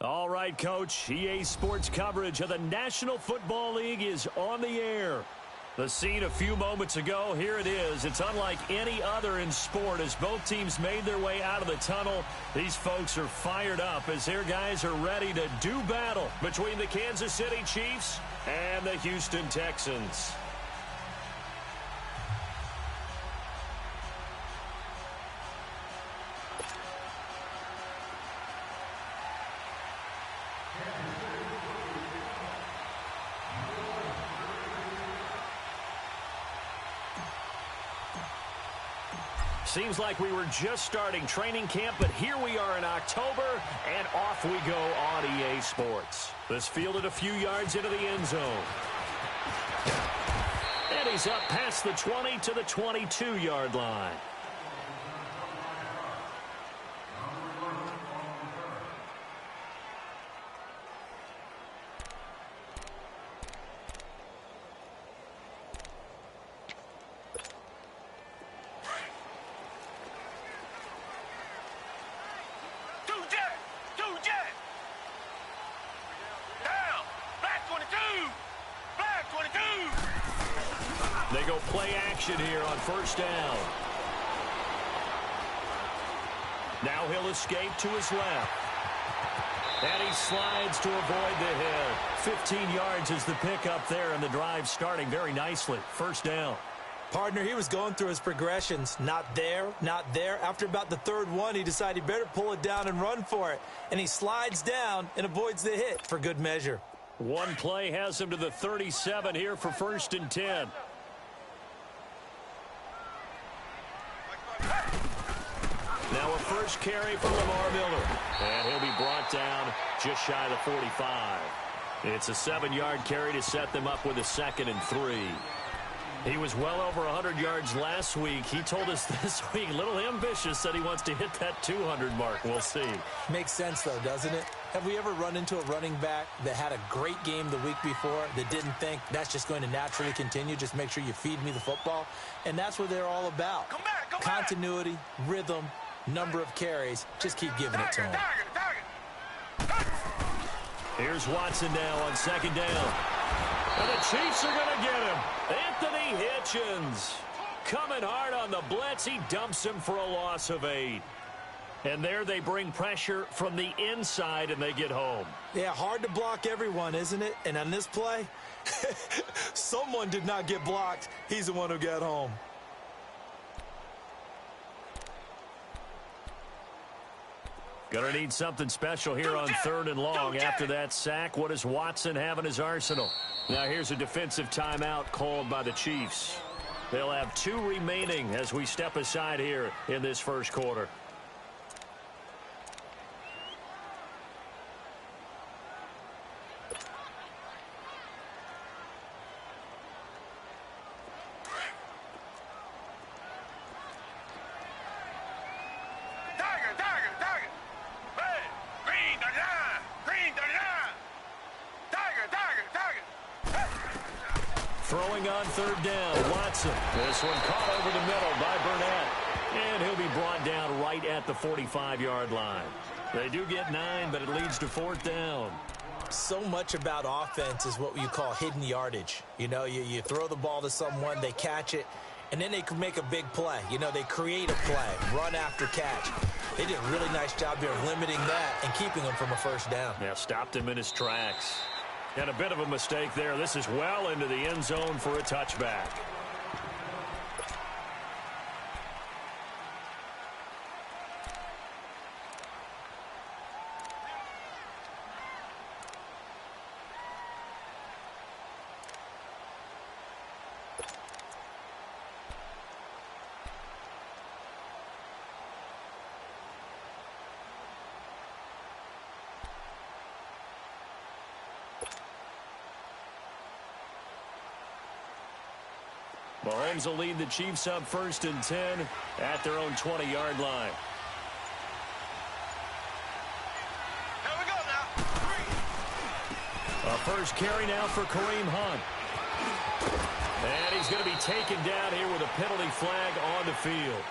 All right, Coach. EA Sports coverage of the National Football League is on the air. The scene a few moments ago, here it is. It's unlike any other in sport as both teams made their way out of the tunnel. These folks are fired up as their guys are ready to do battle between the Kansas City Chiefs and the Houston Texans. Seems like we were just starting training camp, but here we are in October, and off we go on EA Sports. This fielded a few yards into the end zone. And he's up past the 20 to the 22-yard line. They go play action here on first down. Now he'll escape to his left. And he slides to avoid the hit. 15 yards is the pickup there, and the drive starting very nicely. First down. Partner, he was going through his progressions. Not there, not there. After about the third one, he decided he better pull it down and run for it. And he slides down and avoids the hit for good measure. One play has him to the 37 here for first and 10. Now a first carry for Lamar Miller. And he'll be brought down just shy of the 45. It's a 7-yard carry to set them up with a 2nd and 3. He was well over 100 yards last week. He told us this week, a little ambitious, said he wants to hit that 200 mark. We'll see. Makes sense, though, doesn't it? Have we ever run into a running back that had a great game the week before that didn't think that's just going to naturally continue? Just make sure you feed me the football. And that's what they're all about. Come back. Continuity, rhythm, number of carries. Just keep giving it to him. Here's Watson now on second down. And the Chiefs are going to get him. Anthony Hitchens coming hard on the blitz. He dumps him for a loss of 8. And there they bring pressure from the inside, and they get home. Yeah, hard to block everyone, isn't it? And on this play, someone did not get blocked. He's the one who got home. Going to need something special here on 3rd and long. After that sack, what does Watson have in his arsenal? Now here's a defensive timeout called by the Chiefs. They'll have 2 remaining as we step aside here in this first quarter. Throwing on 3rd down, Watson. This one caught over the middle by Burnett. And he'll be brought down right at the 45-yard line. They do get 9, but it leads to 4th down. So much about offense is what you call hidden yardage. You know, you throw the ball to someone, they catch it, and then they can make a big play. You know, they create a play, run after catch. They did a really nice job here of limiting that and keeping him from a first down. Yeah, stopped him in his tracks. And a bit of a mistake there. This is well into the end zone for a touchback. Mahomes will lead the Chiefs up 1st and 10 at their own 20-yard line. Here we go now. A first carry now for Kareem Hunt. And he's going to be taken down here with a penalty flag on the field.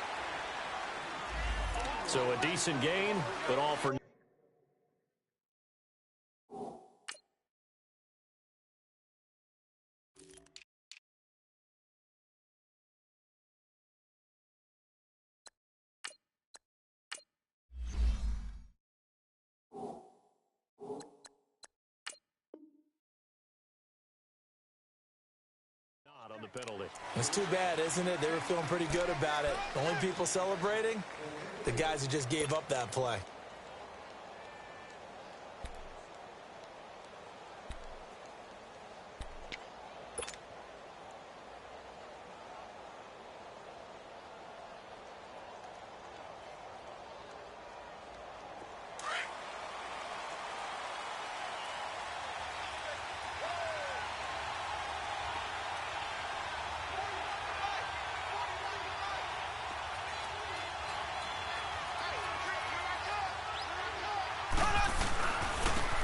So a decent gain, but all for the penalty. It's too bad, isn't it? They were feeling pretty good about it. The only people celebrating, the guys who just gave up that play.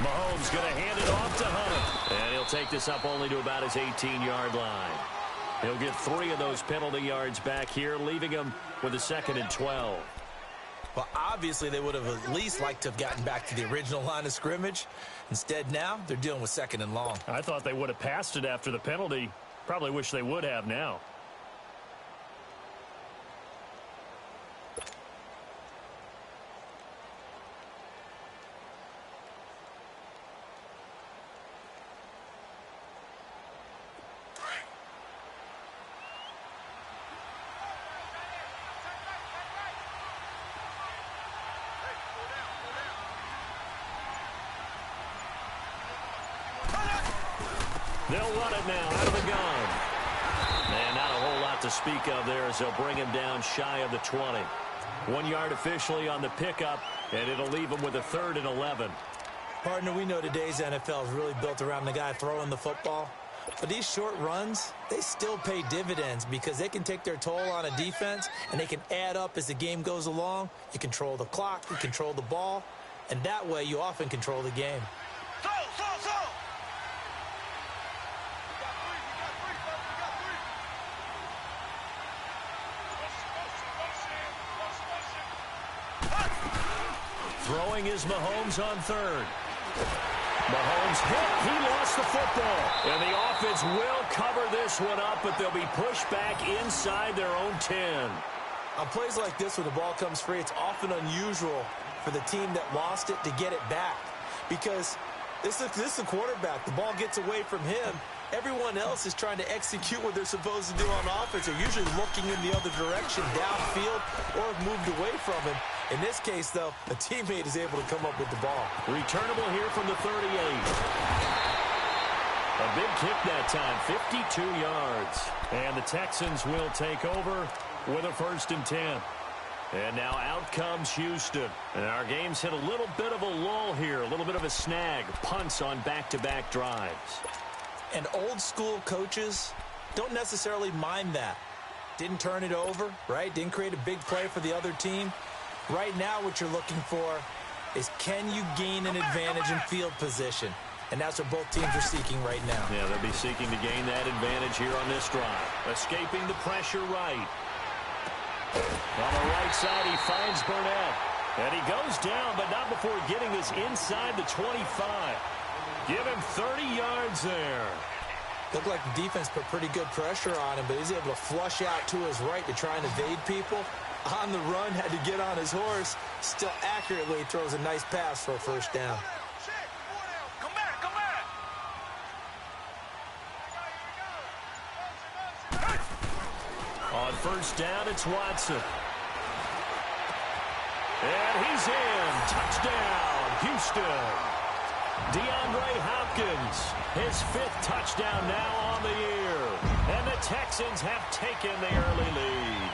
Mahomes going to hand it off to Hunter. And he'll take this up only to about his 18-yard line. He'll get 3 of those penalty yards back here, leaving him with a 2nd and 12. Well, obviously, they would have at least liked to have gotten back to the original line of scrimmage. Instead, now, they're dealing with 2nd and long. I thought they would have passed it after the penalty. Probably wish they would have now. They'll run it now out of the gun. And not a whole lot to speak of there as they'll bring him down shy of the 20. 1 yard officially on the pickup, and it'll leave him with a 3rd and 11. Partner, we know today's NFL is really built around the guy throwing the football. But these short runs, they still pay dividends because they can take their toll on a defense, and they can add up as the game goes along. You control the clock, you control the ball, and that way you often control the game. Throw! Throwing is Mahomes on 3rd. Mahomes hit. He lost the football. And the offense will cover this one up, but they'll be pushed back inside their own 10. On plays like this where the ball comes free, it's often unusual for the team that lost it to get it back. Because this is the quarterback. The ball gets away from him. Everyone else is trying to execute what they're supposed to do on offense. They're usually looking in the other direction, downfield, or have moved away from him. In this case, though, a teammate is able to come up with the ball. Returnable here from the 38. A big kick that time, 52 yards. And the Texans will take over with a 1st and 10. And now out comes Houston. And our game's hit a little bit of a lull here, a little bit of a snag. Punts on back-to-back drives. And old-school coaches don't necessarily mind that. Didn't turn it over, right? Didn't create a big play for the other team. Right now what you're looking for is can you gain an advantage in field position? And that's what both teams are seeking right now. Yeah, they'll be seeking to gain that advantage here on this drive. Escaping the pressure right. On the right side, he finds Burnett. And he goes down, but not before getting this inside the 25. Give him 30 yards there. Looked like the defense put pretty good pressure on him, but he's able to flush out to his right to try and evade people. On the run, had to get on his horse. Still accurately throws a nice pass for a 1st down. Come back! On 1st down, it's Watson. And he's in. Touchdown, Houston. DeAndre Hopkins, his 5th touchdown now on the year. And the Texans have taken the early lead.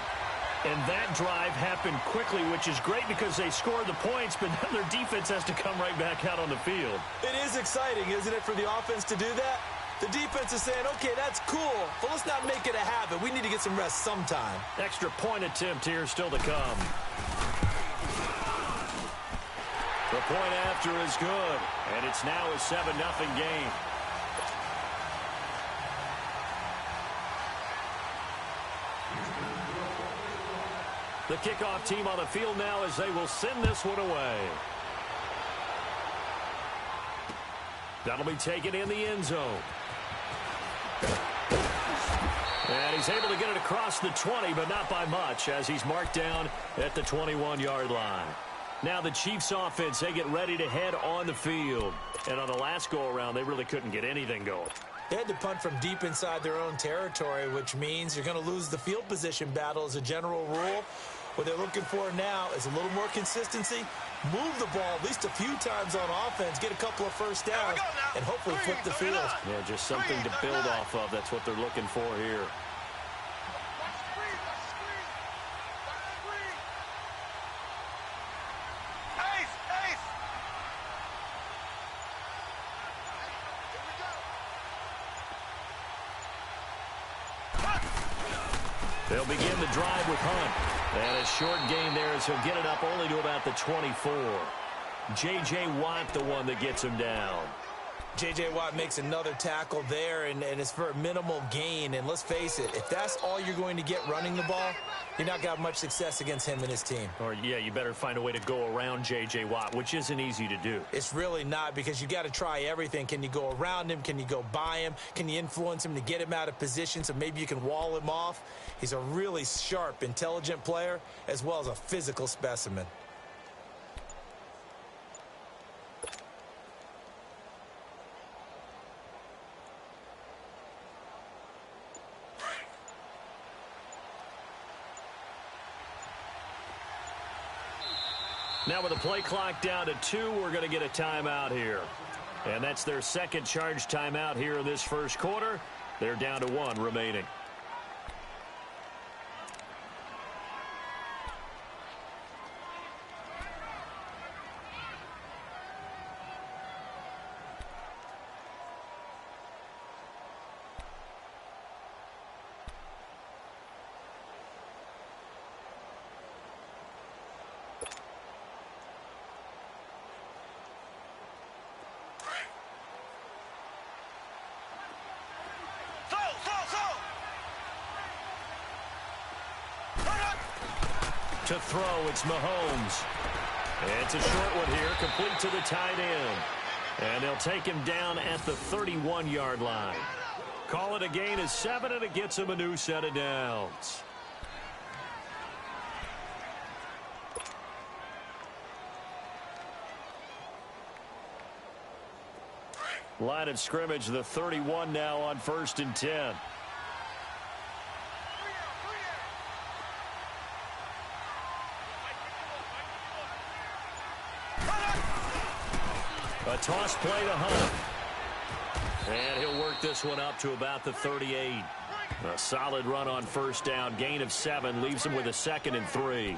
And that drive happened quickly, which is great because they scored the points, but now their defense has to come right back out on the field. It is exciting, isn't it, for the offense to do that? The defense is saying, okay, that's cool, but let's not make it a habit. We need to get some rest sometime. Extra point attempt here still to come. The point after is good, and it's now a 7-0 game. The kickoff team on the field now as they will send this one away. That'll be taken in the end zone. And he's able to get it across the 20, but not by much, as he's marked down at the 21-yard line. Now the Chiefs offense, they get ready to head on the field. And on the last go-around, they really couldn't get anything going. They had to punt from deep inside their own territory, which means you're going to lose the field position battle as a general rule. What they're looking for now is a little more consistency, move the ball at least a few times on offense, get a couple of first downs, and hopefully flip the field. Yeah, just something to build off of. That's what they're looking for here. They'll begin the drive with Hunt. And a short gain there as he'll get it up only to about the 24. J.J. Watt, the one that gets him down. J.J. Watt makes another tackle there, and it's for a minimal gain. And let's face it, if that's all you're going to get running the ball, you're not going to have much success against him and his team. Or, yeah, you better find a way to go around J.J. Watt, which isn't easy to do. It's really not, because you got to try everything. Can you go around him? Can you go by him? Can you influence him to get him out of position so maybe you can wall him off? He's a really sharp, intelligent player, as well as a physical specimen. Now with the play clock down to 2, we're going to get a timeout here. And that's their second charge timeout here in this first quarter. They're down to 1 remaining. To throw, it's Mahomes. It's a short one here, complete to the tight end. And they'll take him down at the 31-yard line. Call it a gain of 7, and it gets him a new set of downs. Line of scrimmage, the 31 now on 1st and 10. A toss play to Hunt. And he'll work this one up to about the 38. A solid run on 1st down. Gain of 7 leaves him with a 2nd and 3.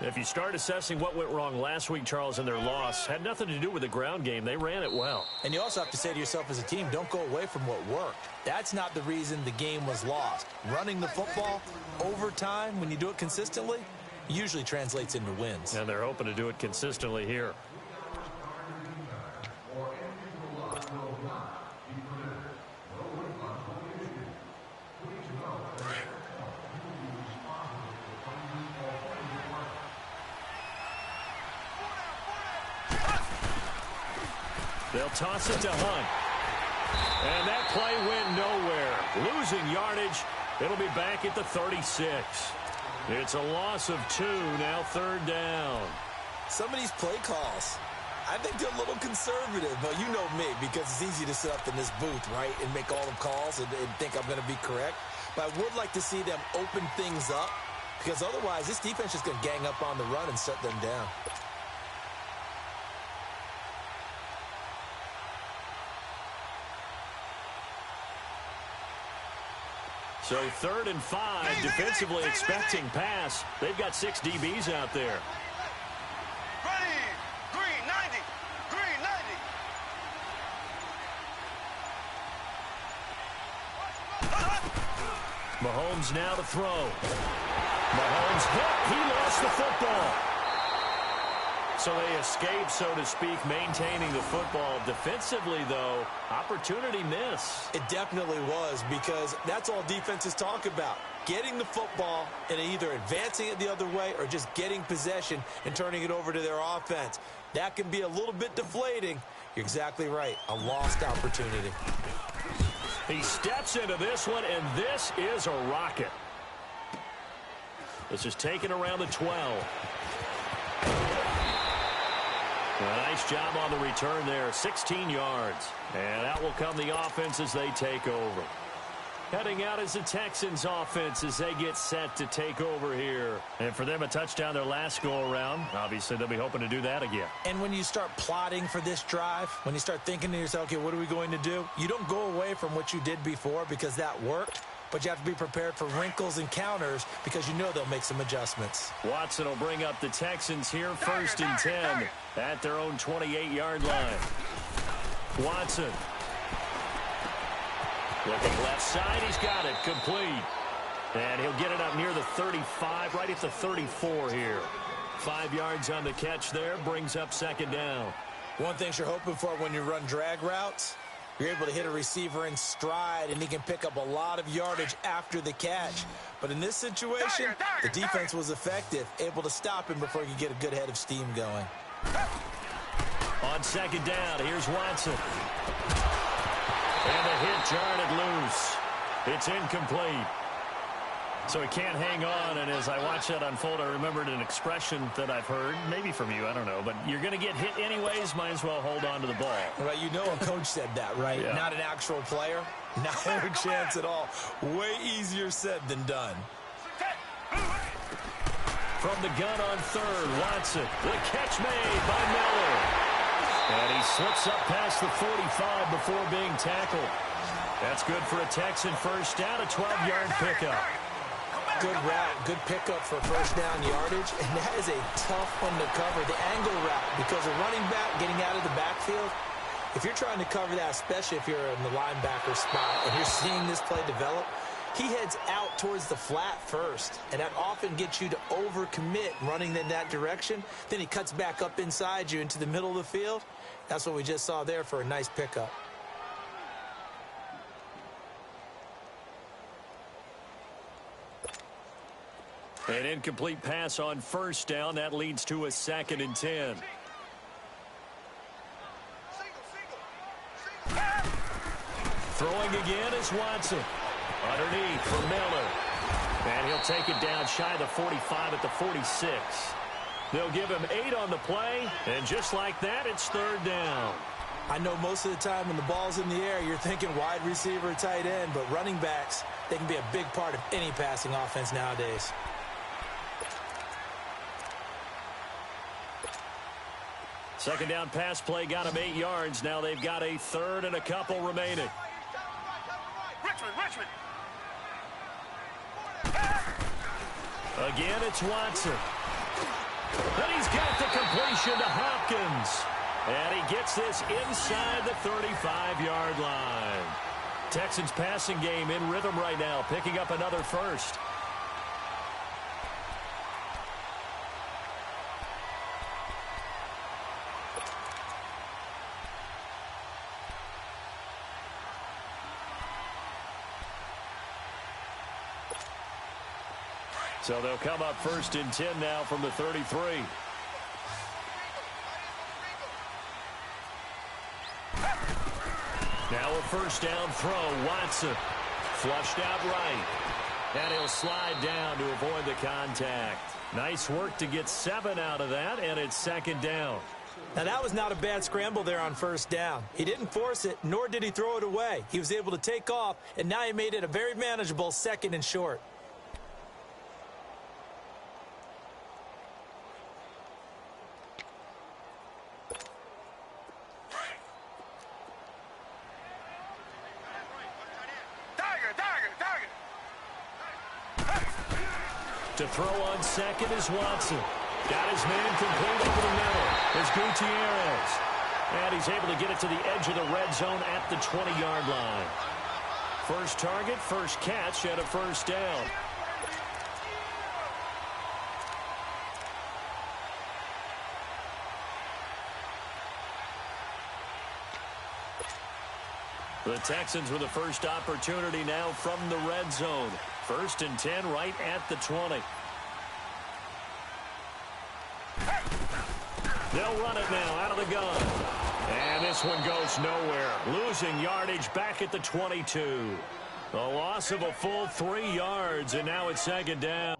If you start assessing what went wrong last week, Charles, in their loss, had nothing to do with the ground game. They ran it well. And you also have to say to yourself as a team, don't go away from what worked. That's not the reason the game was lost. Running the football over time, when you do it consistently, usually translates into wins. And they're hoping to do it consistently here. They'll toss it to Hunt. And that play went nowhere. Losing yardage. It'll be back at the 36. It's a loss of 2, now 3rd down. Some of these play calls, I think they're a little conservative. But you know me, because it's easy to sit up in this booth, right, and make all the calls and think I'm going to be correct. But I would like to see them open things up, because otherwise this defense is going to gang up on the run and shut them down. So 3rd and 5, defensively expecting pass. They've got 6 DBs out there. Ready. Green 90. Green 90. Mahomes now to throw. Mahomes hit. He lost the football. So they escape, so to speak, maintaining the football. Defensively, though, opportunity miss. It definitely was, because that's all defenses talk about. Getting the football and either advancing it the other way or just getting possession and turning it over to their offense. That can be a little bit deflating. You're exactly right. A lost opportunity. He steps into this one, and this is a rocket. This is taken around the 12. A nice job on the return there, 16 yards. And out will come the offense as they take over. Heading out is the Texans offense as they get set to take over here. And for them, a touchdown their last go-around. Obviously, they'll be hoping to do that again. And when you start plotting for this drive, when you start thinking to yourself, okay, what are we going to do? You don't go away from what you did before because that worked. But you have to be prepared for wrinkles and counters because you know they'll make some adjustments. Watson will bring up the Texans here, 1st and 10 at their own 28-yard line. Watson. Looking left side, he's got it, complete. And he'll get it up near the 35, right at the 34 here. 5 yards on the catch there, brings up 2nd down. One thing you're hoping for when you run drag routes, you're able to hit a receiver in stride, and he can pick up a lot of yardage after the catch. But in this situation, the defense was effective, able to stop him before he could get a good head of steam going. On 2nd down, here's Watson. And the hit jarred it loose. It's incomplete. So he can't hang on, and as I watch that unfold, I remembered an expression that I've heard, maybe from you, I don't know, but you're going to get hit anyways, might as well hold on to the ball. Right, you know a coach said that, right? Yeah. Not an actual player. Not a chance at all. Way easier said than done. From the gun on 3rd, Watson. The catch made by Miller. And he slips up past the 45 before being tackled. That's good for a Texan 1st down, a 12-yard pickup. Good route, good pickup for 1st down yardage, and that is a tough one to cover, the angle route, because a running back getting out of the backfield, if you're trying to cover that, especially if you're in the linebacker spot and you're seeing this play develop, he heads out towards the flat first, and that often gets you to overcommit running in that direction. Then he cuts back up inside you into the middle of the field. That's what we just saw there for a nice pickup. An incomplete pass on 1st down. That leads to a 2nd and 10. Throwing again is Watson. Underneath for Miller. And he'll take it down shy of the 45 at the 46. They'll give him 8 on the play. And just like that, it's 3rd down. I know most of the time when the ball's in the air, you're thinking wide receiver, tight end. But running backs, they can be a big part of any passing offense nowadays. Second down pass play got him 8 yards. Now they've got a 3rd and a couple remaining. Richmond. Again, it's Watson. And he's got the completion to Hopkins. And he gets this inside the 35-yard line. Texans passing game in rhythm right now, picking up another 1st. So they'll come up 1st and 10 now from the 33. Now a 1st down throw. Watson flushed out right. And he'll slide down to avoid the contact. Nice work to get 7 out of that, and it's 2nd down. Now, that was not a bad scramble there on 1st down. He didn't force it, nor did he throw it away. He was able to take off, and now he made it a very manageable 2nd and short. To throw on 2nd is Watson. Got his man complete over the middle. There's Gutierrez. And he's able to get it to the edge of the red zone at the 20-yard line. First target, first catch, and a 1st down. The Texans with the first opportunity now from the red zone. 1st and 10 right at the 20. They'll run it now out of the gun. And this one goes nowhere. Losing yardage back at the 22. A loss of a full 3 yards, and now it's 2nd down.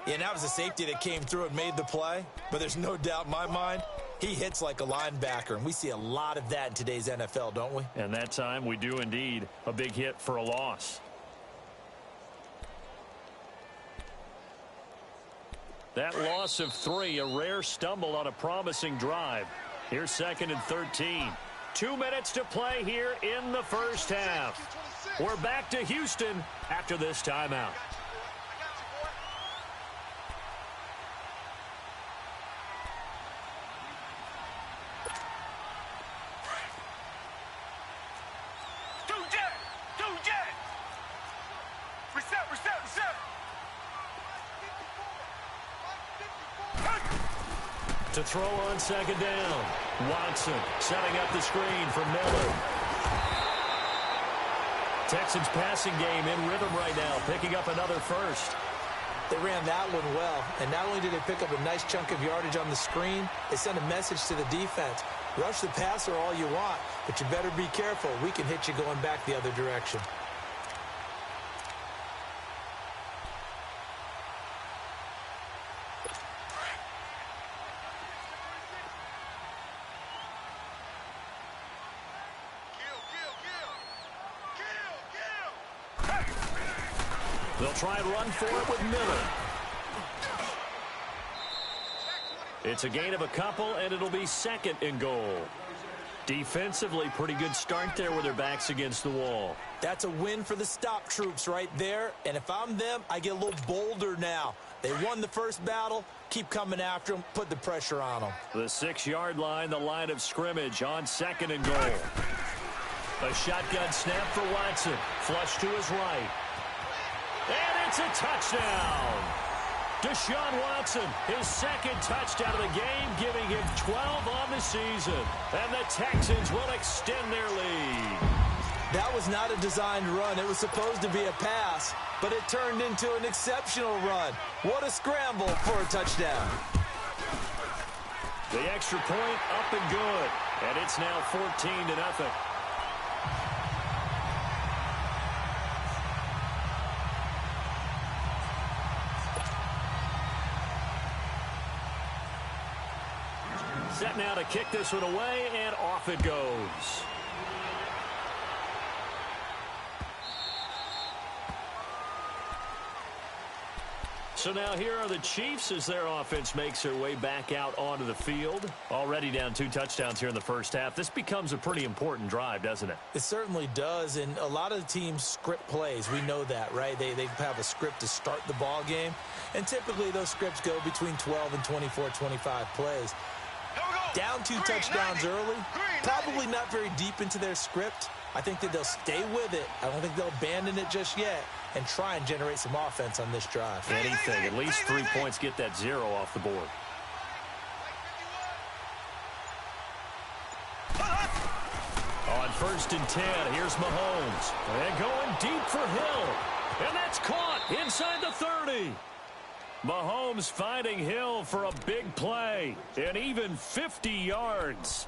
Yeah, and that was a safety that came through and made the play. But there's no doubt in my mind, he hits like a linebacker. And we see a lot of that in today's NFL, don't we? And that time we do indeed. A big hit for a loss. That loss of 3, a rare stumble on a promising drive. Here's 2nd and 13. 2 minutes to play here in the first half. We're back to Houston after this timeout. To throw on 2nd down. Watson setting up the screen for Miller. Texans passing game in rhythm right now, picking up another first. They ran that one well, and not only did they pick up a nice chunk of yardage on the screen, they sent a message to the defense. Rush the passer all you want, but you better be careful. We can hit you going back the other direction. They'll try and run for it with Miller. It's a gain of a couple, and it'll be 2nd and goal. Defensively, pretty good start there with their backs against the wall. That's a win for the stop troops right there, and if I'm them, I get a little bolder now. They won the first battle. Keep coming after them. Put the pressure on them. The 6-yard line, the line of scrimmage on 2nd and goal. A shotgun snap for Watson. Flush to his right. And it's a touchdown. Deshaun Watson, his 2nd touchdown of the game, giving him 12 on the season. And the Texans will extend their lead. That was not a designed run. It was supposed to be a pass, but it turned into an exceptional run. What a scramble for a touchdown. The extra point up and good. And it's now 14-0. Set now to kick this one away, and off it goes. So now here are the Chiefs as their offense makes their way back out onto the field. Already down 2 touchdowns here in the first half. This becomes a pretty important drive, doesn't it? It certainly does, and a lot of the teams script plays. We know that, right? They have a script to start the ball game, and typically those scripts go between 12 and 24, 25 plays. Down 2 touchdowns early, probably not very deep into their script. I think that they'll stay with it. I don't think they'll abandon it just yet and try and generate some offense on this drive. Anything, at least 3 points, get that 0 off the board. On 1st and 10, here's Mahomes. And going deep for Hill. And that's caught inside the 30. Mahomes finding Hill for a big play, and even 50 yards.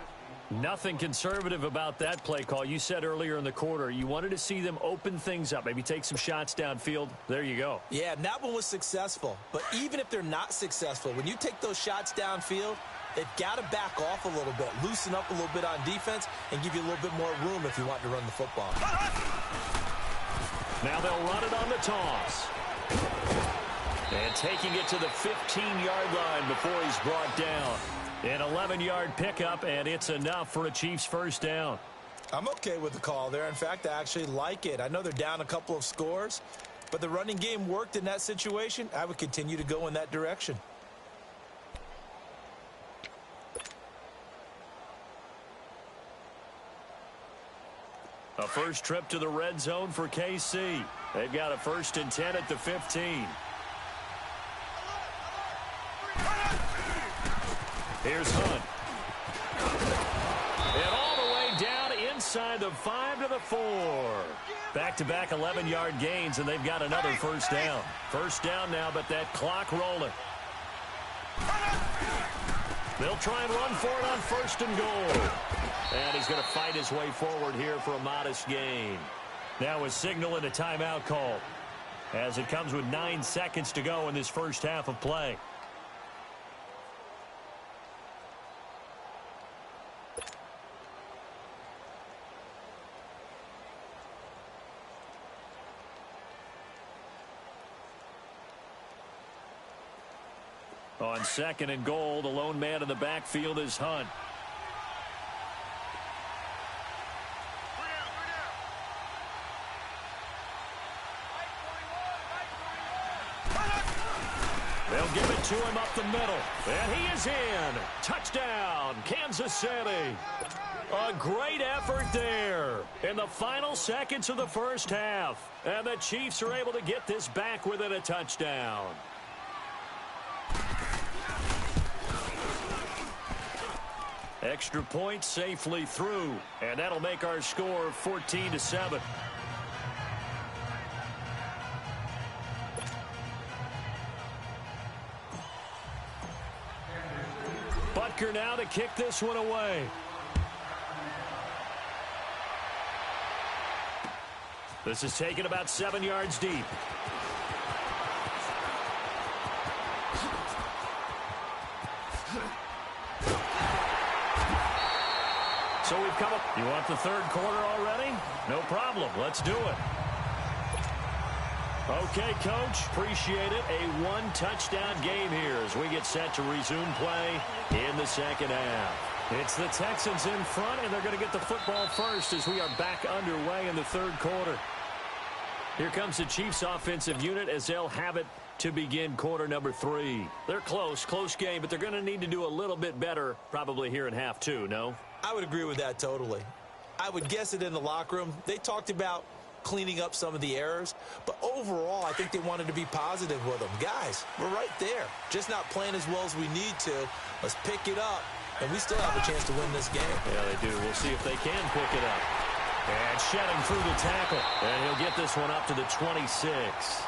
Nothing conservative about that play call. You said earlier in the quarter you wanted to see them open things up, maybe take some shots downfield. There you go. Yeah, and that one was successful. But even if they're not successful, when you take those shots downfield, they've got to back off a little bit, loosen up a little bit on defense, and give you a little bit more room if you want to run the football. Now they'll run it on the toss. And taking it to the 15-yard line before he's brought down. An 11-yard pickup, and it's enough for a Chiefs first down. I'm okay with the call there. In fact, I actually like it. I know they're down a couple of scores, but the running game worked in that situation. I would continue to go in that direction. A first trip to the red zone for KC. They've got a 1st and 10 at the 15. Here's Hunt. And all the way down inside the 5 to the 4. Back-to-back 11-yard gains, and they've got another first down. First down now, but that clock rolling. They'll try and run for it on 1st and goal. And he's going to fight his way forward here for a modest gain. Now a signal and a timeout call. as it comes with 9 seconds to go in this first half of play. On second and goal, the lone man in the backfield is Hunt. They'll give it to him up the middle. And he is in. Touchdown, Kansas City. A great effort there in the final seconds of the first half. And the Chiefs are able to get this back within a touchdown. Extra point safely through, and that'll make our score 14-7. Butker now to kick this one away. This is taken about 7 yards deep. So we've come up. You want the third quarter already? No problem. Let's do it. Okay, Coach. Appreciate it. A one-touchdown game here as we get set to resume play in the second half. It's the Texans in front, and they're going to get the football first as we are back underway in the third quarter. Here comes the Chiefs offensive unit as they'll have it to begin quarter number 3. They're close game, but they're going to need to do a little bit better probably here in half 2, no? I would agree with that totally. I would guess it in the locker room. They talked about cleaning up some of the errors, but overall, I think they wanted to be positive with them. Guys, we're right there. Just not playing as well as we need to. Let's pick it up, and we still have a chance to win this game. Yeah, they do. We'll see if they can pick it up. And shedding through the tackle, and he'll get this one up to the 26.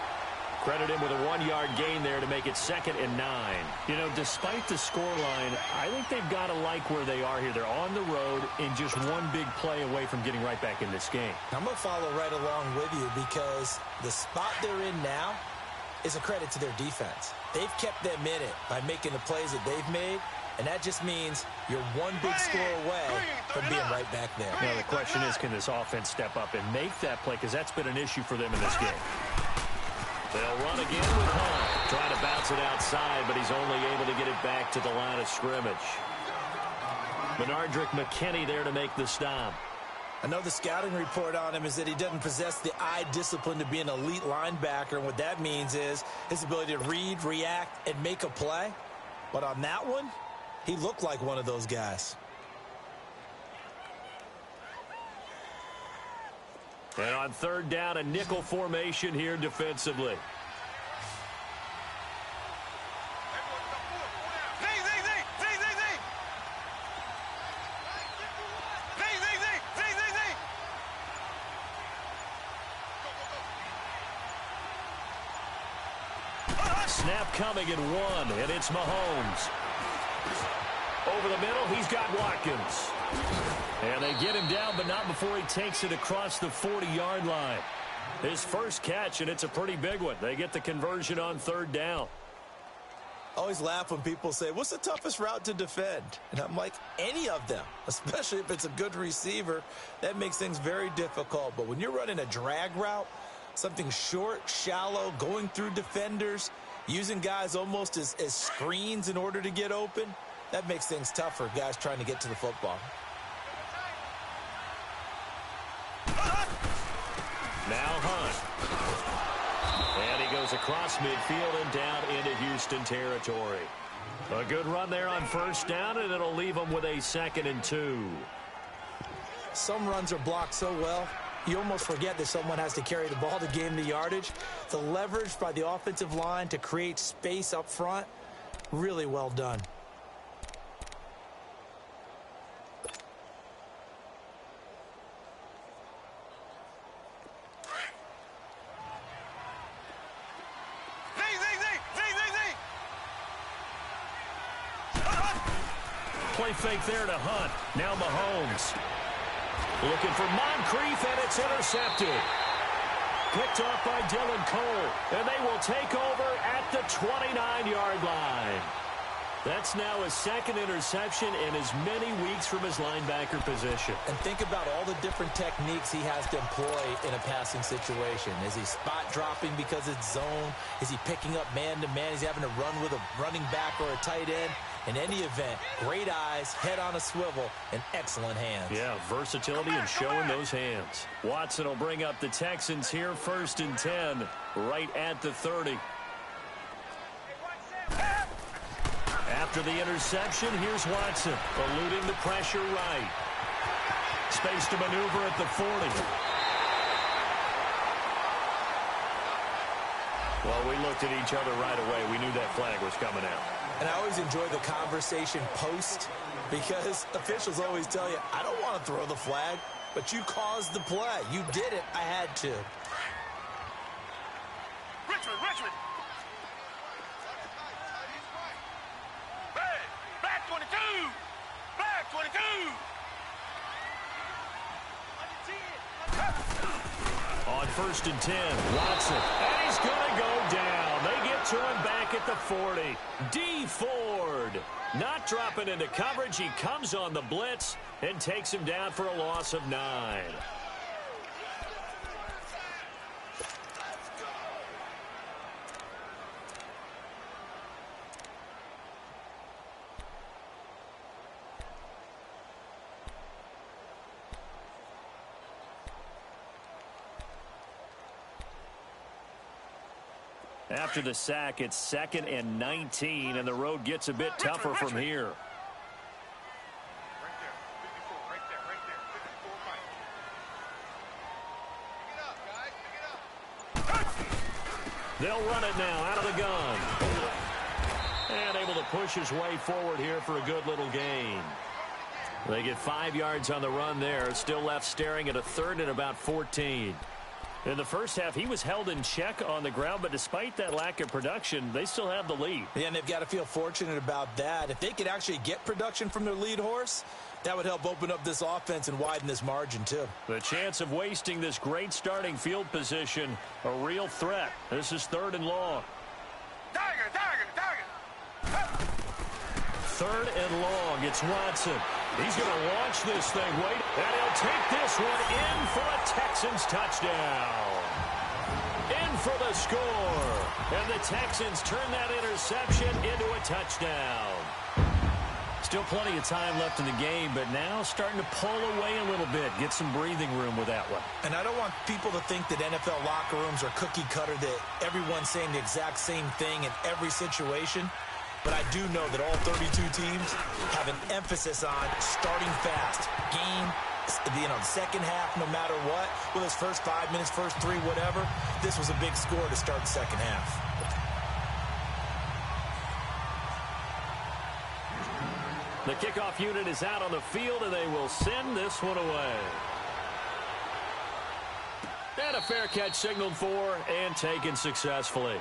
Credit him with a 1-yard gain there to make it 2nd and 9. You know, despite the scoreline, I think they've got to like where they are here. They're on the road and just one big play away from getting right back in this game. I'm going to follow right along with you because the spot they're in now is a credit to their defense. They've kept them in it by making the plays that they've made, and that just means you're one big score away from being right back there. Now, the question is, can this offense step up and make that play? Because that's been an issue for them in this game. They'll run again with Hunt. Trying to bounce it outside, but he's only able to get it back to the line of scrimmage. Benardrick McKinney there to make the stop. I know the scouting report on him is that he doesn't possess the eye discipline to be an elite linebacker, and what that means is his ability to read, react, and make a play. But on that one, he looked like one of those guys. And on third down, a nickel formation here defensively. Snap coming in 1, and it's Mahomes. Over the middle, he's got Watkins. And they get him down, but not before he takes it across the 40-yard line. His first catch, and it's a pretty big one. They get the conversion on third down. I always laugh when people say, what's the toughest route to defend? And I'm like, any of them, especially if it's a good receiver. That makes things very difficult. But when you're running a drag route, something short, shallow, going through defenders, using guys almost as screens in order to get open, that makes things tough for guys trying to get to the football. Now Hunt. And he goes across midfield and down into Houston territory. A good run there on first down, and it'll leave them with a 2nd and 2. Some runs are blocked so well, you almost forget that someone has to carry the ball to gain the yardage. The leverage by the offensive line to create space up front, really well done. Play fake there to Hunt. Now Mahomes. Looking for Moncrief, and it's intercepted. picked off by Dylan Cole, and they will take over at the 29-yard line. That's now his second interception in as many weeks from his linebacker position. And think about all the different techniques he has to employ in a passing situation. Is he spot dropping because it's zone? Is he picking up man-to-man? Is he having to run with a running back or a tight end? In any event, great eyes, head on a swivel, and excellent hands. Yeah, versatility and showing those hands. Watson will bring up the Texans here, 1st and 10, right at the 30. After the interception, here's Watson, eluding the pressure right. Space to maneuver at the 40. Well, we looked at each other right away. We knew that flag was coming out. And I always enjoy the conversation post because officials always tell you, I don't want to throw the flag, but you caused the play. You did it. I had to. Richmond. Black 22. Black 22. On 1st and 10, Watson. And he's going to go down. They get to him back at the 40. D. Ford not dropping into coverage. He comes on the blitz and takes him down for a loss of 9. After the sack, it's 2nd and 19, and the road gets a bit tougher from here. Right there. 54, right there. Pick it up, guys. Pick it up. They'll run it now out of the gun. And able to push his way forward here for a good little gain. They get 5 yards on the run there. Still left staring at a 3rd and about 14. In the first half, he was held in check on the ground, but despite that lack of production, they still have the lead. Yeah, and they've got to feel fortunate about that. If they could actually get production from their lead horse, that would help open up this offense and widen this margin, too. The chance of wasting this great starting field position, a real threat. This is 3rd and long. Tiger. 3rd and long. It's Watson. He's going to launch this thing. Wait, and he'll take this one in for a Texans touchdown. In for the score. And the Texans turn that interception into a touchdown. Still plenty of time left in the game, but now starting to pull away a little bit. Get some breathing room with that one. And I don't want people to think that NFL locker rooms are cookie cutter, that everyone's saying the exact same thing in every situation. But I do know that all 32 teams have an emphasis on starting fast. Game, second half, no matter what. Whether it's first 5 minutes, first 3, whatever. This was a big score to start the second half. The kickoff unit is out on the field, and they will send this one away. And a fair catch signaled for and taken successfully.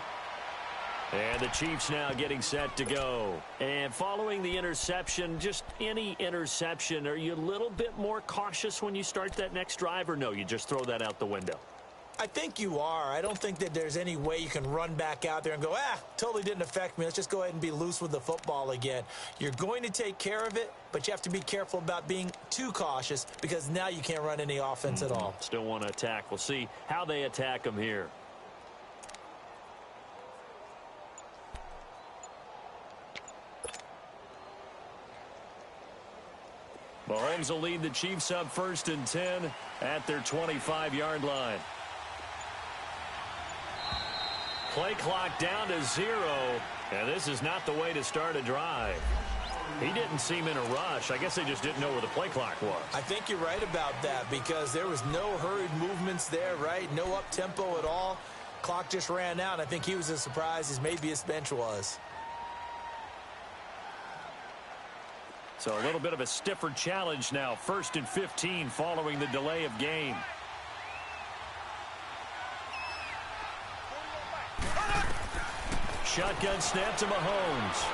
And the Chiefs now getting set to go. And following the interception, just any interception, are you a little bit more cautious when you start that next drive, or no, you just throw that out the window? I think you are. I don't think that there's any way you can run back out there and go, totally didn't affect me. Let's just go ahead and be loose with the football again. You're going to take care of it, but you have to be careful about being too cautious because now you can't run any offense at all. Still want to attack. We'll see how they attack them here. Mahomes will lead the Chiefs up 1st and 10 at their 25-yard line. Play clock down to 0, and this is not the way to start a drive. He didn't seem in a rush. I guess they just didn't know where the play clock was. I think you're right about that because there was no hurried movements there, right? No up-tempo at all. Clock just ran out, and I think he was as surprised as maybe his bench was. So a little bit of a stiffer challenge now. 1st and 15 following the delay of game. Shotgun snap to Mahomes.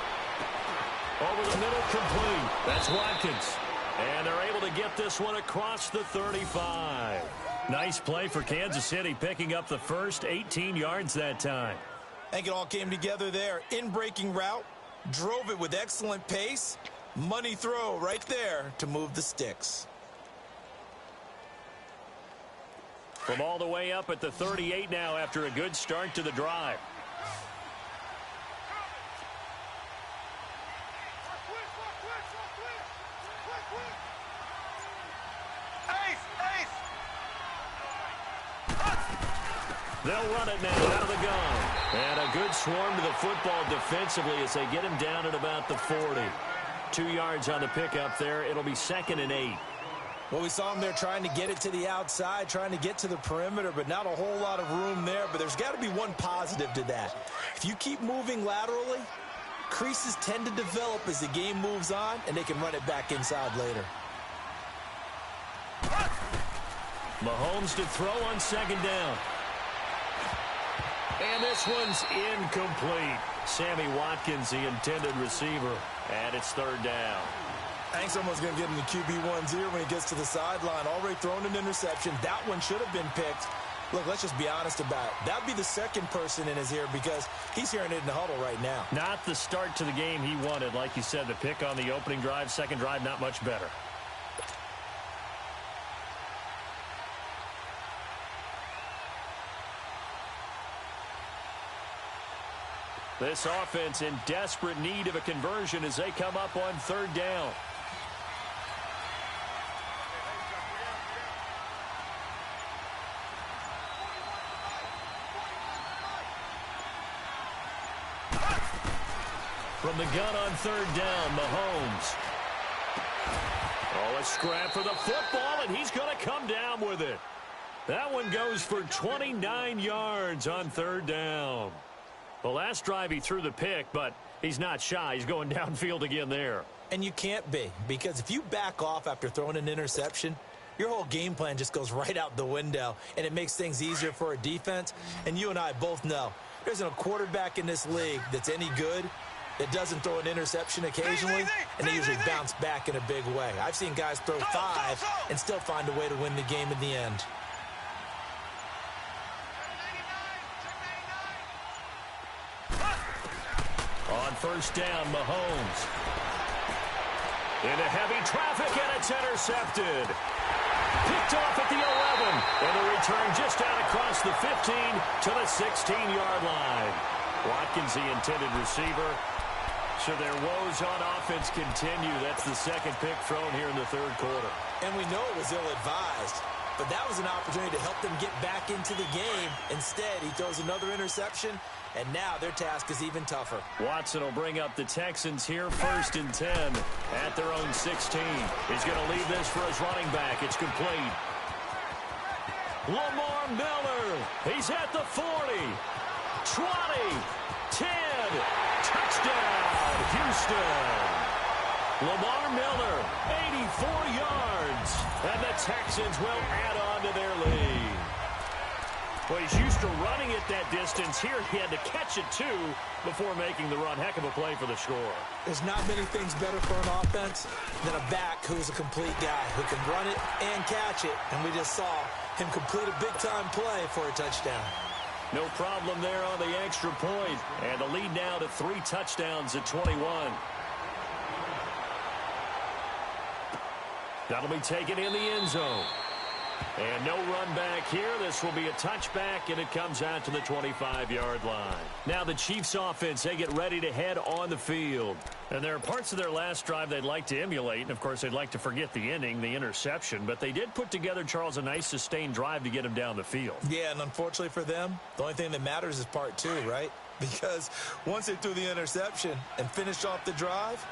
Over the middle, complete. That's Watkins. And they're able to get this one across the 35. Nice play for Kansas City, picking up the first 18 yards that time. I think it all came together there. In-breaking route, drove it with excellent pace. Money throw right there to move the sticks. From all the way up at the 38 now after a good start to the drive. They'll run it now out of the gun. And a good swarm to the football defensively as they get him down at about the 40. 2 yards on the pickup there. It'll be 2nd and 8. Well, we saw him there trying to get it to the outside, trying to get to the perimeter, but not a whole lot of room there. But there's got to be one positive to that. If you keep moving laterally, creases tend to develop as the game moves on, and they can run it back inside later. Mahomes to throw on 2nd down. And this one's incomplete. Sammy Watkins, the intended receiver, and it's 3rd down. I think someone's going to give him the QB1's ear when he gets to the sideline. Already thrown an interception. That one should have been picked. Look, let's just be honest about it. That would be the second person in his ear because he's hearing it in the huddle right now. Not the start to the game he wanted. Like you said, the pick on the opening drive, second drive, not much better. This offense in desperate need of a conversion as they come up on 3rd down. From the gun on 3rd down, Mahomes. Oh, a scrap for the football, and he's going to come down with it. That one goes for 29 yards on 3rd down. The last drive he threw the pick, but he's not shy. He's going downfield again there. And you can't be, because if you back off after throwing an interception, your whole game plan just goes right out the window, and it makes things easier for a defense. And you and I both know there isn't a quarterback in this league that's any good that doesn't throw an interception occasionally, and they usually bounce back in a big way. I've seen guys throw 5 and still find a way to win the game in the end. On 1st down, Mahomes. Into heavy traffic, and it's intercepted. Picked off at the 11, and a return just out across the 15 to the 16-yard line. Watkins, the intended receiver. So their woes on offense continue. That's the second pick thrown here in the 3rd quarter. And we know it was ill-advised, but that was an opportunity to help them get back into the game. Instead, he throws another interception, and now their task is even tougher. Watson will bring up the Texans here 1st and 10 at their own 16. He's going to leave this for his running back. It's complete. Lamar Miller. He's at the 40, 20, 10. Touchdown, Houston. Lamar Miller, 84 yards. And the Texans will add on to their lead. Well, he's used to running it that distance. Here he had to catch it, too, before making the run. Heck of a play for the score. There's not many things better for an offense than a back who's a complete guy who can run it and catch it. And we just saw him complete a big-time play for a touchdown. No problem there on the extra point. And the lead now to 3 touchdowns at 21. That'll be taken in the end zone. And no run back here. This will be a touchback, and it comes out to the 25-yard line. Now the Chiefs offense, they get ready to head on the field. And there are parts of their last drive they'd like to emulate. And, of course, they'd like to forget the ending, the interception. But they did put together, Charles, a nice sustained drive to get him down the field. Yeah, and unfortunately for them, the only thing that matters is part 2, right? Because once they threw the interception and finished off the drive,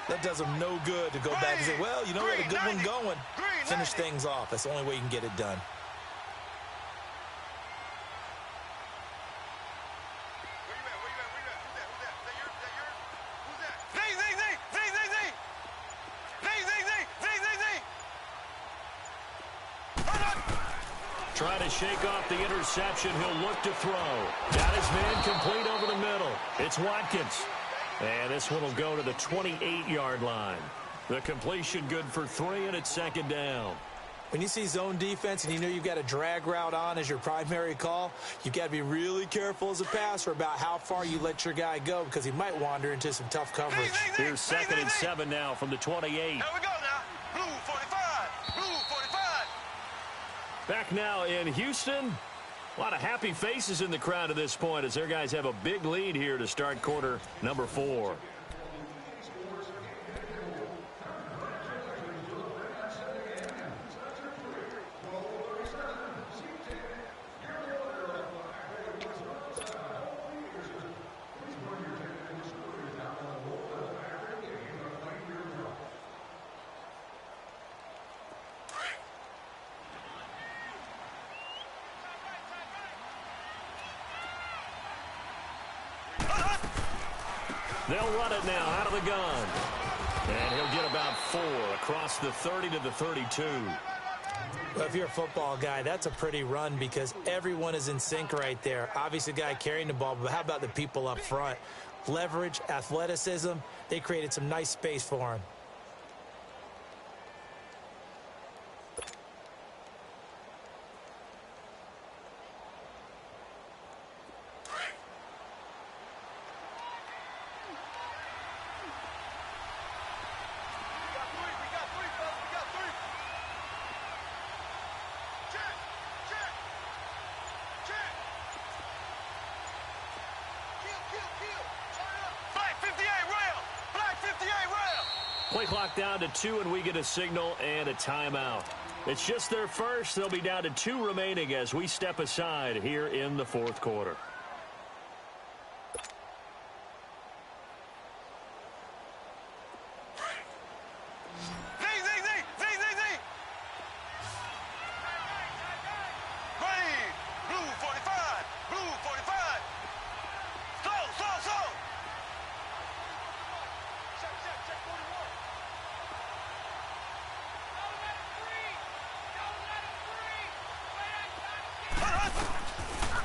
that does them no good to go back and say, well, you know, we had a good one going. Finish things off. That's the only way you can get it done. Trying to shake off the interception. He'll look to throw. Got his man complete over the middle. It's Watkins. And this one will go to the 28-yard line. The completion good for 3, and it's 2nd down. When you see zone defense and you know you've got a drag route on as your primary call, you've got to be really careful as a passer about how far you let your guy go because he might wander into some tough coverage. Here's 2nd and 7 now from the 28. Here we go now. Blue 45. Blue 45. Back now in Houston. A lot of happy faces in the crowd at this point as their guys have a big lead here to start quarter number 4. They'll run it now out of the gun. And he'll get about 4 across the 30 to the 32. Well, if you're a football guy, that's a pretty run because everyone is in sync right there. Obviously, the guy carrying the ball, but how about the people up front? Leverage, athleticism, they created some nice space for him. Play clock down to 2, and we get a signal and a timeout. It's just their first. They'll be down to 2 remaining as we step aside here in the 4th quarter.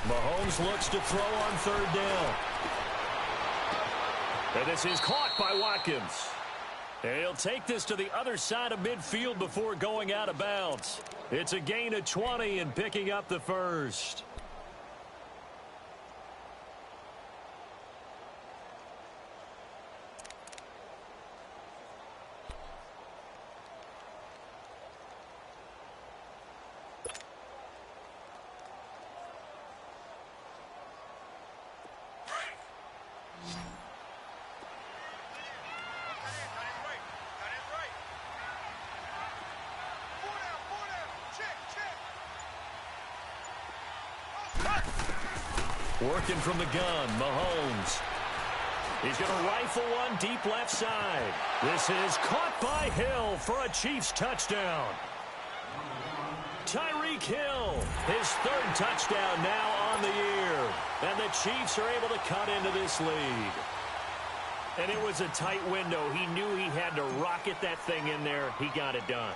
Mahomes looks to throw on 3rd down. And this is caught by Watkins. And he'll take this to the other side of midfield before going out of bounds. It's a gain of 20 and picking up the first. Working from the gun, Mahomes. He's going to rifle one deep left side. This is caught by Hill for a Chiefs touchdown. Tyreek Hill, his 3rd touchdown now on the year. And the Chiefs are able to cut into this lead. And it was a tight window. He knew he had to rocket that thing in there. He got it done.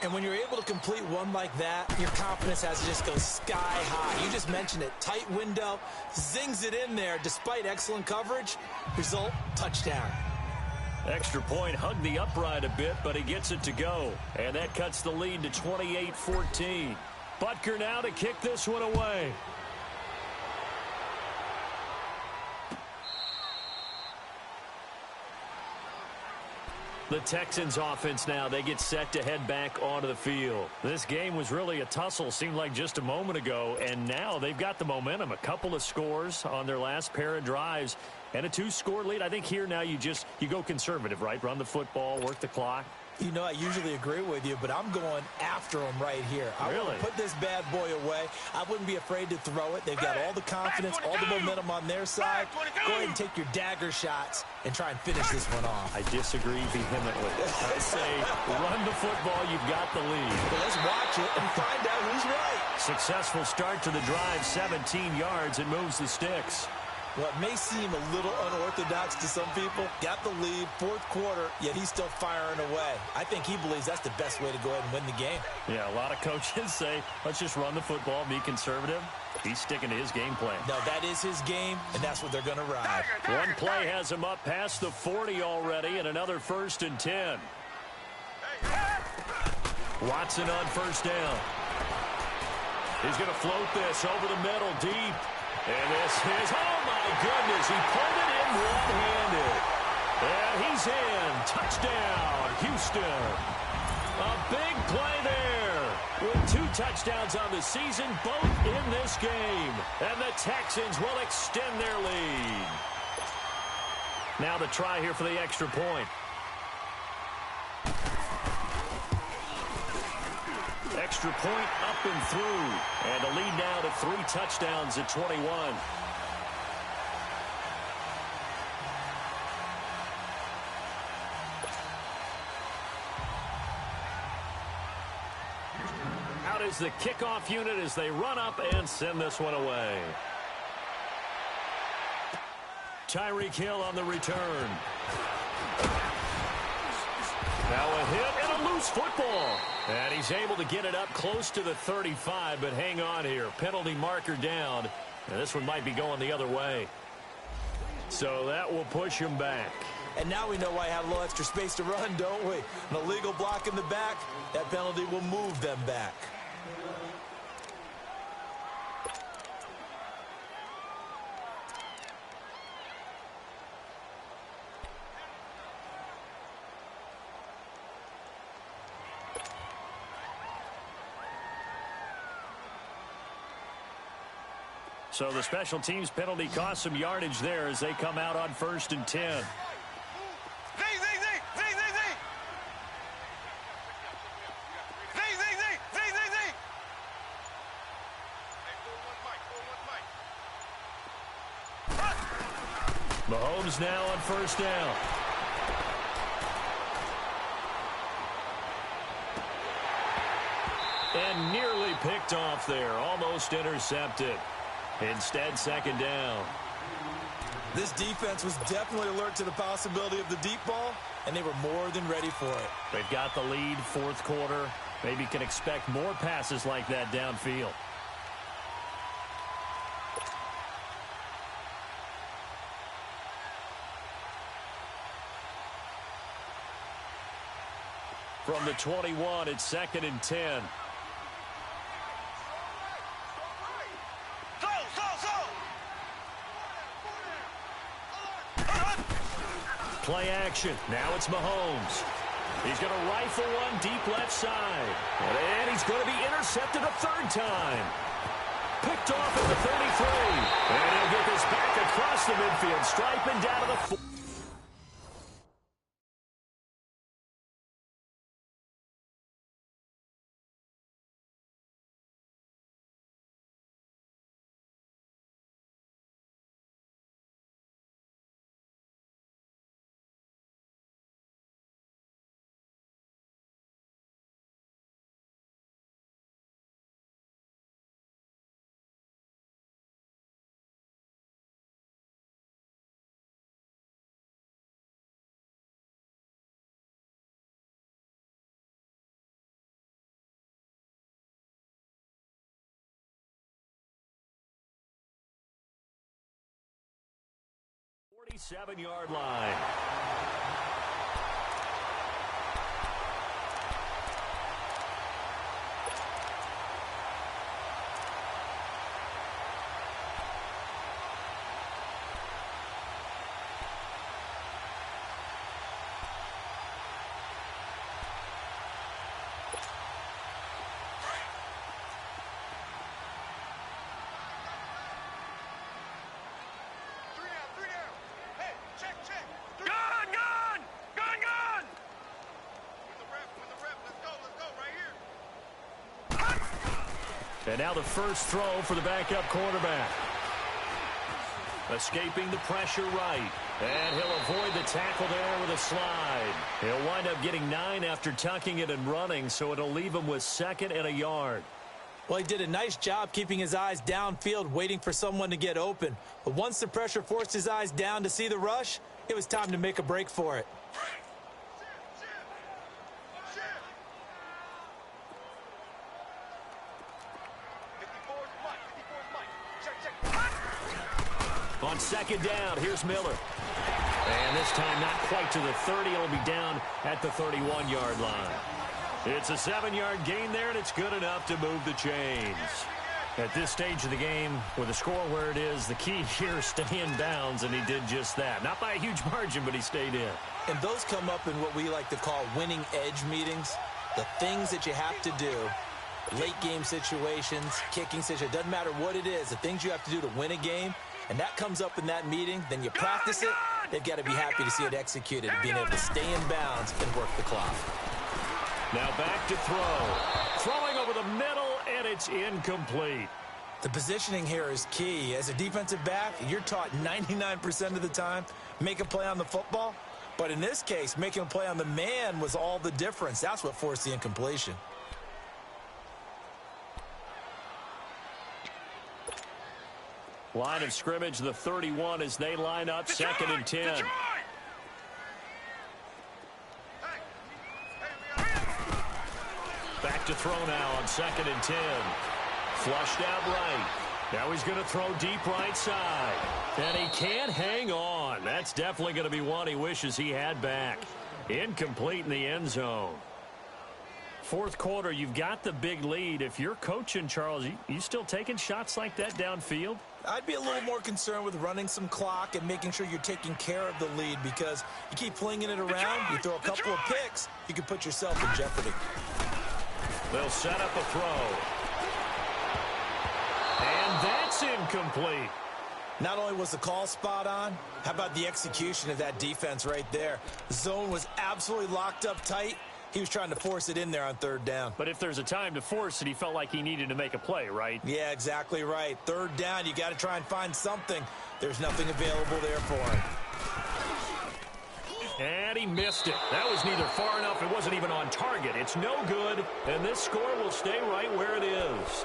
And when you're able to complete one like that, your confidence has to just go sky high. You just mentioned it. Tight window, zings it in there despite excellent coverage. Result, touchdown. Extra point, hugged the upright a bit, but he gets it to go. And that cuts the lead to 28-14. Butker now to kick this one away. The Texans offense now, they get set to head back onto the field. This game was really a tussle, seemed like just a moment ago, and now they've got the momentum. A couple of scores on their last pair of drives and a 2-score lead. I think here now you go conservative, right? Run the football, work the clock. You know, I usually agree with you, but I'm going after him right here. I want to put this bad boy away. I wouldn't be afraid to throw it. They've got all the confidence, all the momentum on their side. Go ahead and take your dagger shots and try and finish this one off. I disagree vehemently. I say run the football. You've got the lead. Well, let's watch it and find out who's right. Successful start to the drive, 17 yards, and moves the sticks. What may seem a little unorthodox to some people, got the lead, 4th quarter, yet he's still firing away. I think he believes that's the best way to go ahead and win the game. Yeah, a lot of coaches say, let's just run the football, be conservative. He's sticking to his game plan. No, that is his game, and that's what they're going to ride. One play has him up past the 40 already, and another 1st and 10. Watson on first down. He's going to float this over the middle deep. And this is, oh my goodness, he pulled it in one-handed. And he's in. Touchdown, Houston. A big play there. With 2 touchdowns on the season, both in this game. And the Texans will extend their lead. Now the try here for the extra point. Extra point up and through. And a lead now to 3 touchdowns at 21. Out is the kickoff unit as they run up and send this one away. Tyreek Hill on the return. Now a hit and a loose football. And he's able to get it up close to the 35, but hang on here. Penalty marker down. And this one might be going the other way. So that will push him back. And now we know why I have a little extra space to run, don't we? An illegal block in the back, that penalty will move them back. So the special teams penalty cost some yardage there as they come out on 1st and 10. Mahomes now on 1st down. And nearly picked off there. Almost intercepted. Instead, 2nd down. This defense was definitely alert to the possibility of the deep ball, and they were more than ready for it. They've got the lead, 4th quarter. Maybe can expect more passes like that downfield. From the 21, it's 2nd and 10. Play action. Now it's Mahomes. He's going to rifle one deep left side. And he's going to be intercepted a 3rd time. Picked off at the 33. And he'll get this back across the midfield, striping down to the 4. Yard line. And now the first throw for the backup quarterback. Escaping the pressure right. And he'll avoid the tackle there with a slide. He'll wind up getting 9 after tucking it and running, so it'll leave him with 2nd and a yard. Well, he did a nice job keeping his eyes downfield, waiting for someone to get open. But once the pressure forced his eyes down to see the rush, it was time to make a break for it. On 2nd down, here's Miller. And this time not quite to the 30. It'll be down at the 31-yard line. It's a 7-yard gain there, and it's good enough to move the chains. At this stage of the game, with the score where it is, the key here is stay in bounds, and he did just that. Not by a huge margin, but he stayed in. And those come up in what we like to call winning edge meetings. The things that you have to do, late game situations, kicking situations, doesn't matter what it is, the things you have to do to win a game, and that comes up in that meeting, then you practice it, they've got to be happy to see it executed, being able to stay in bounds and work the clock. Now back to throw. Throwing over the middle, and it's incomplete. The positioning here is key. As a defensive back, you're taught 99% of the time, make a play on the football. But in this case, making a play on the man was all the difference. That's what forced the incompletion. Line of scrimmage, the 31 as they line up, second and 10. Back to throw now on second and 10. Flushed out right. Now he's going to throw deep right side. And he can't hang on. That's definitely going to be one he wishes he had back. Incomplete in the end zone. Fourth quarter, you've got the big lead. If you're coaching, Charles, you still taking shots like that downfield? I'd be a little more concerned with running some clock and making sure you're taking care of the lead, because you keep flinging it around, you throw a couple of picks, you can put yourself in jeopardy. They'll set up a throw. And that's incomplete. Not only was the call spot on, how about the execution of that defense right there? The zone was absolutely locked up tight. He was trying to force it in there on third down. But if there's a time to force it, he felt like he needed to make a play, right? Yeah, exactly right. Third down, you got to try and find something. There's nothing available there for him. And he missed it. That was neither far enough. It wasn't even on target. It's no good, and this score will stay right where it is.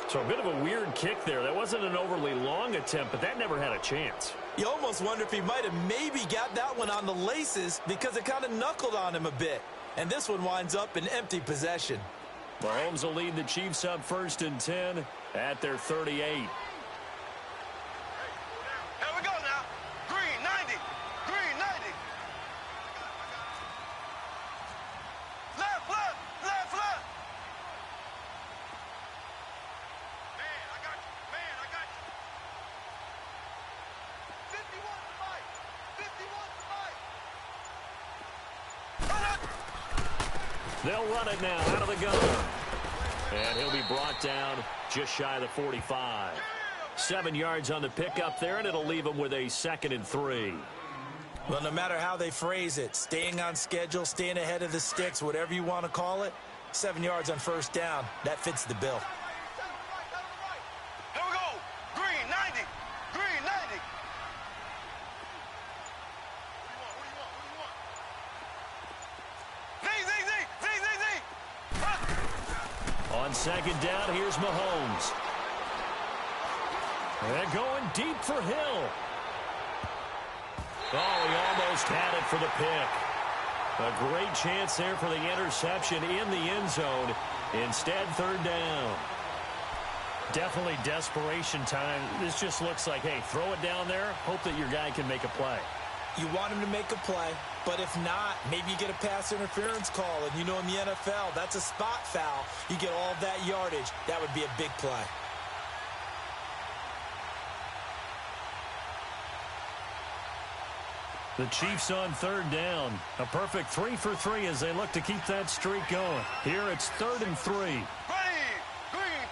So a bit of a weird kick there. That wasn't an overly long attempt, but that never had a chance. You almost wonder if he might have maybe got that one on the laces, because it kind of knuckled on him a bit. And this one winds up in empty possession. Mahomes will lead the Chiefs up first and 10 at their 38. Here we go now. Green 90. Green 90. Left, left, left, left. Man, I got you. Man, I got you. 51 to fight. 51 to fight. They'll run it now out of the gun. And he'll be brought down just shy of the 45. 7 yards on the pickup there, and it'll leave him with a 2nd and 3. Well, no matter how they phrase it, staying on schedule, staying ahead of the sticks, whatever you want to call it, 7 yards on first down, that fits the bill. Here we go. Green 90. Green 90. On second down, here's Mahomes. They're going deep for Hill. Oh, he almost had it for the pick. A great chance there for the interception in the end zone. Instead, third down. Definitely desperation time. This just looks like, hey, throw it down there, hope that your guy can make a play. You want him to make a play, but if not, maybe you get a pass interference call, and you know in the NFL, that's a spot foul. You get all of that yardage. That would be a big play. The Chiefs on third down. A perfect 3 for 3 as they look to keep that streak going. Here it's 3rd and 3. Green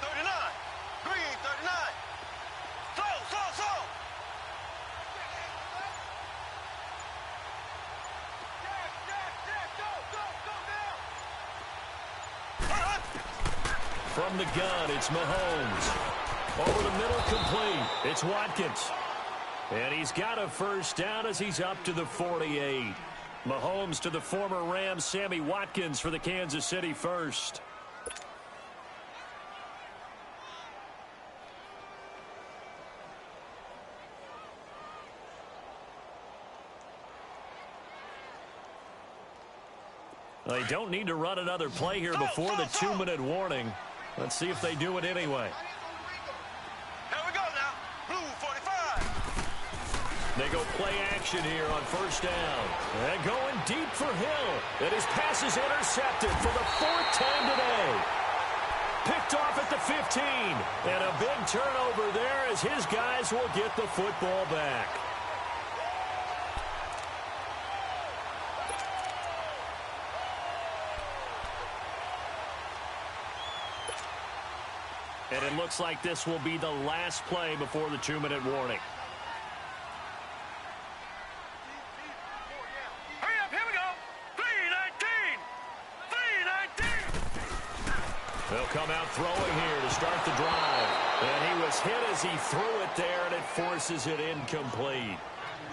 39. Green 39. Slow. From the gun, it's Mahomes. Over the middle, complete. It's Watkins. And he's got a first down as he's up to the 48. Mahomes to the former Rams, Sammy Watkins for the Kansas City first. They don't need to run another play here before the 2-minute warning. Let's see if they do it anyway. Here we go now. Blue 45. They go play action here on first down. And going deep for Hill. And his pass is intercepted for the 4th time today. Picked off at the 15. And a big turnover there as his guys will get the football back. And it looks like this will be the last play before the 2-minute warning. Hurry up, here we go. 3:19. 3:19. They'll come out throwing here to start the drive. And he was hit as he threw it there, and it forces it incomplete.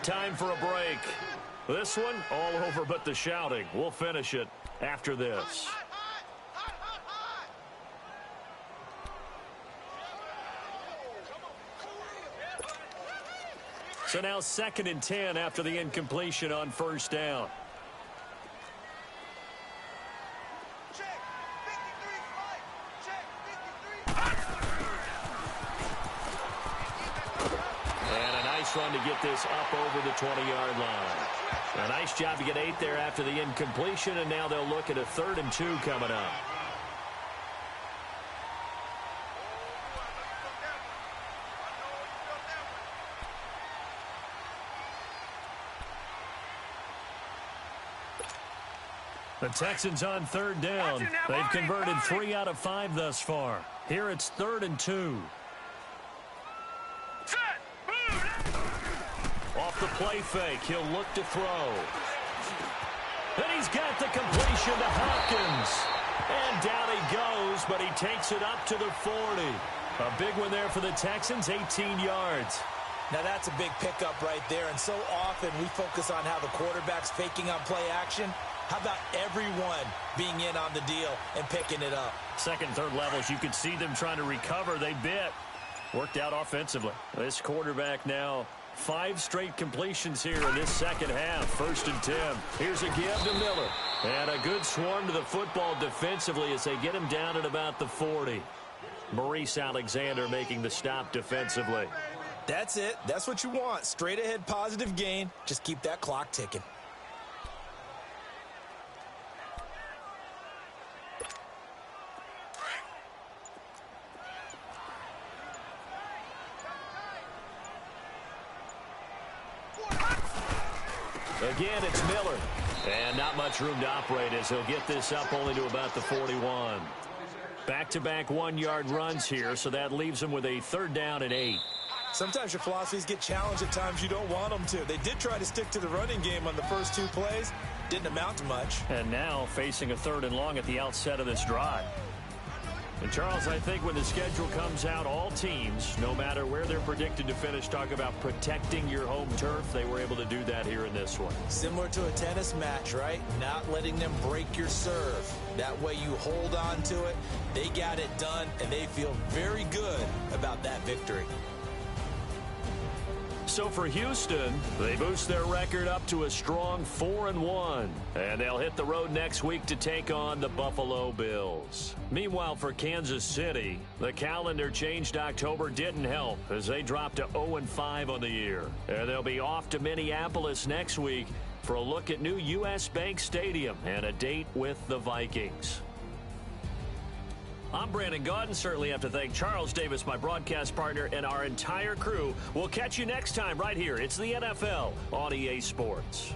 Time for a break. This one, all over but the shouting. We'll finish it after this. So now 2nd and 10 after the incompletion on first down. Check. 53 Mike. Check. 53. And a nice run to get this up over the 20-yard line. A nice job to get 8 there after the incompletion, and now they'll look at a 3rd and 2 coming up. The Texans on 3rd down. They've converted 3 out of 5 thus far. Here it's 3rd and 2. Off the play fake, he'll look to throw. And he's got the completion to Hopkins. And down he goes, but he takes it up to the 40. A big one there for the Texans, 18 yards. Now that's a big pickup right there, and so often we focus on how the quarterback's faking on play action. How about everyone being in on the deal and picking it up? 2nd, 3rd levels, you could see them trying to recover. They bit. Worked out offensively. This quarterback now 5 straight completions here in this second half. 1st and 10. Here's a give to Miller. And a good swarm to the football defensively as they get him down at about the 40. Maurice Alexander making the stop defensively. That's it. That's what you want. Straight ahead positive gain. Just keep that clock ticking. Again, it's Miller. And not much room to operate as he'll get this up only to about the 41. Back-to-back 1-yard runs here, so that leaves him with a 3rd down and 8. Sometimes your philosophies get challenged at times you don't want them to. They did try to stick to the running game on the first 2 plays. Didn't amount to much. And now facing a 3rd and long at the outset of this drive. And, Charles, I think when the schedule comes out, all teams, no matter where they're predicted to finish, talk about protecting your home turf. They were able to do that here in this one. Similar to a tennis match, right? Not letting them break your serve. That way you hold on to it. They got it done, and they feel very good about that victory. So for Houston, they boost their record up to a strong 4-1. And they'll hit the road next week to take on the Buffalo Bills. Meanwhile, for Kansas City, the calendar changed October didn't help as they dropped to 0-5 on the year. And they'll be off to Minneapolis next week for a look at new U.S. Bank Stadium and a date with the Vikings. I'm Brandon Gaudin. Certainly have to thank Charles Davis, my broadcast partner, and our entire crew. We'll catch you next time right here. It's the NFL on EA Sports.